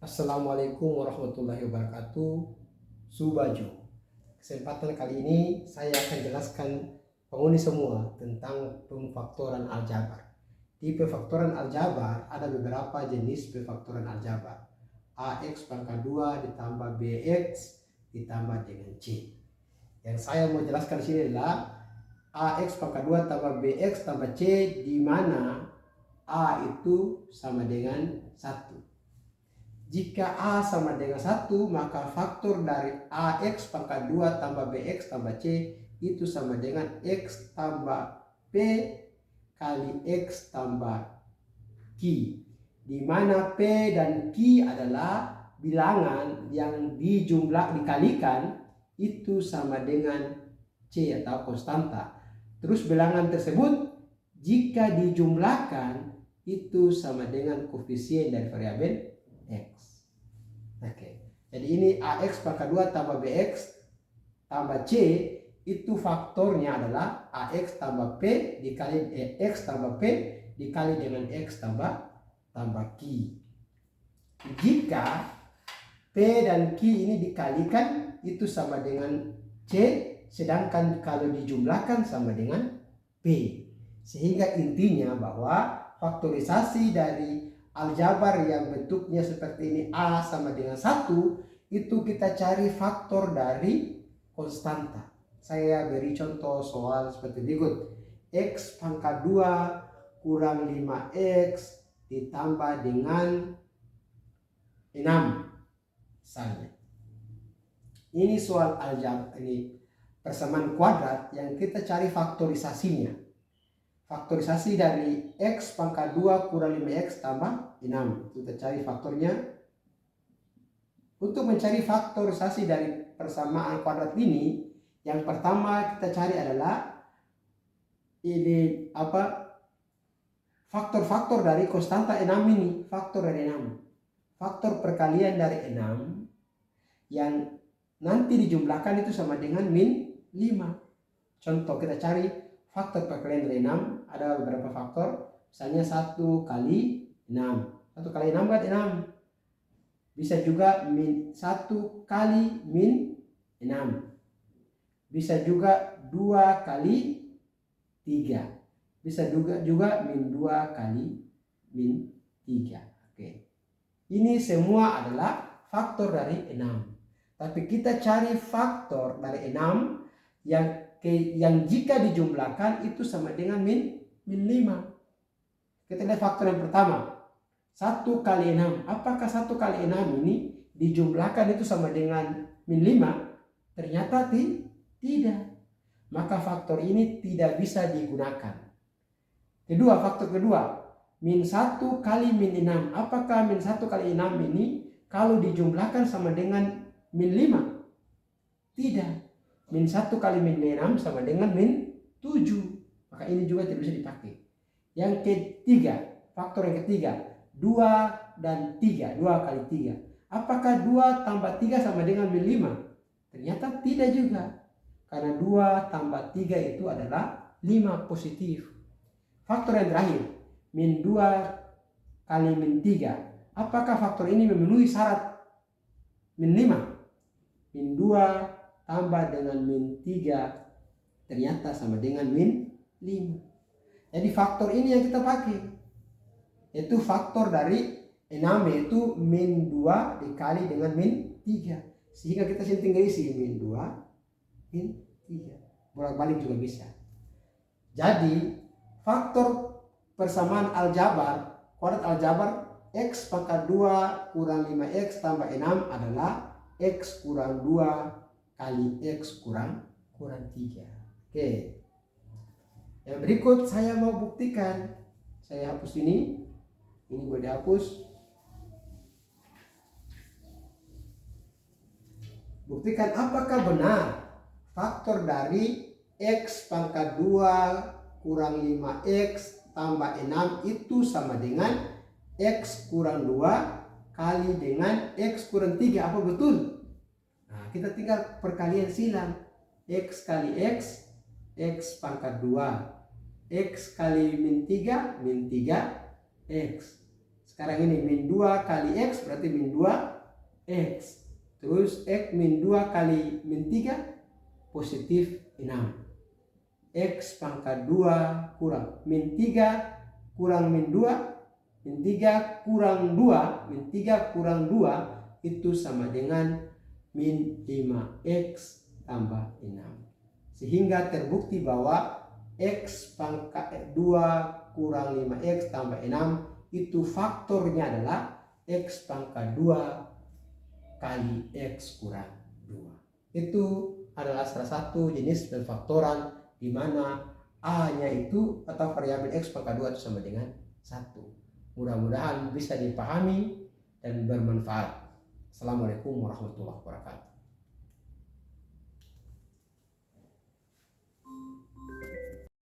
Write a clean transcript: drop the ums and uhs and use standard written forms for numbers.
Assalamualaikum warahmatullahi wabarakatuh. Subaju. Kesempatan kali ini saya akan jelaskan penghuni semua tentang pemfaktoran aljabar. Di pemfaktoran aljabar ada beberapa jenis pemfaktoran aljabar. AX pangkat 2 ditambah BX ditambah dengan C. Yang saya mau jelaskan di sini adalah AX pangkat 2 tambah BX tambah C, di mana A itu sama dengan 1. Jika A sama dengan 1, maka faktor dari AX pangkat 2 tambah BX tambah C itu sama dengan X tambah P kali X tambah Q. Di mana P dan Q adalah bilangan yang dikalikan itu sama dengan C atau konstanta. Terus bilangan tersebut jika dijumlahkan itu sama dengan koefisien dari variabel X. Oke. Jadi ini AX pangkat 2 tambah BX tambah C, itu faktornya adalah AX tambah P dikali X tambah P dikali dengan X tambah Q. Jika P dan Q ini dikalikan itu sama dengan C, sedangkan kalau dijumlahkan sama dengan P. Sehingga intinya bahwa faktorisasi dari aljabar yang bentuknya seperti ini, A sama dengan 1, itu kita cari faktor dari konstanta. Saya beri contoh soal seperti berikut. X pangkat 2 kurang 5X ditambah dengan 6 misalnya. Ini soal aljabar, ini persamaan kuadrat yang kita cari faktorisasinya. Faktorisasi dari X pangkat 2 kurang 5X tambah 6. Kita cari faktornya. Untuk mencari faktorisasi dari persamaan kuadrat ini, yang pertama kita cari adalah ini faktor-faktor dari konstanta 6 ini. Faktor dari 6. Faktor perkalian dari 6 yang nanti dijumlahkan itu sama dengan min 5. Contoh, kita cari faktor perkalian dari 6, ada beberapa faktor. Misalnya 1 kali 6. 1 kali 6 kan 6. Bisa juga 1 kali min 6. Bisa juga 2 kali 3. Bisa juga min 2 kali min 3. Oke. Ini semua adalah faktor dari 6. Tapi kita cari faktor dari 6 yang jika dijumlahkan itu sama dengan min 5. Kita lihat faktor yang pertama. 1 kali 6. Apakah 1 kali 6 ini dijumlahkan itu sama dengan min 5? Ternyata tidak. Maka faktor ini tidak bisa digunakan. Kedua, faktor kedua. Min 1 kali min 6. Apakah min 1 kali 6 ini kalau dijumlahkan sama dengan min 5? Tidak. Min 1 kali min 6 sama dengan min 7. Maka ini juga tidak bisa dipakai. Yang ketiga, faktor yang ketiga, 2 dan 3. 2 kali 3. Apakah 2 tambah 3 sama dengan min 5? Ternyata tidak juga. Karena 2 tambah 3 itu adalah 5 positif. Faktor yang terakhir, min 2 kali min 3. Apakah faktor ini memenuhi syarat min 5? Min 2 tambah dengan min 3 ternyata sama dengan min 5. Jadi faktor ini yang kita pakai, yaitu faktor dari 6, yaitu min 2 dikali dengan min 3. Sehingga kita sini tinggal isi min 2 min 3. Bolak-balik juga bisa. Jadi faktor persamaan aljabar, kuadrat aljabar X pangkat 2 kurang 5X tambah 6 adalah X kurang 2 kali X kurang 3. Oke. Yang berikut saya mau buktikan. Saya hapus ini. Ini boleh dihapus. Buktikan apakah benar faktor dari X pangkat 2 kurang 5X tambah 6 itu sama dengan X kurang 2 kali dengan X kurang 3. Apa betul? Nah, kita tinggal perkalian silang. X kali X, X pangkat 2. X kali min 3, min 3, X. Sekarang ini min 2 kali X berarti min 2X. Terus X min 2 kali min 3 positif 6. X pangkat 2 kurang min 3 kurang min 2. Min 3 kurang 2. Min 3 kurang 2 itu sama dengan min 5X tambah 6. Sehingga terbukti bahwa X pangkat 2 kurang 5X tambah 6 itu faktornya adalah X pangkat 2 kali X kurang 2. Itu adalah salah satu jenis perfaktoran di mana A-nya itu atau variabel X pangkat 2 itu sama dengan 1. Mudah-mudahan bisa dipahami dan bermanfaat. Assalamualaikum warahmatullahi wabarakatuh.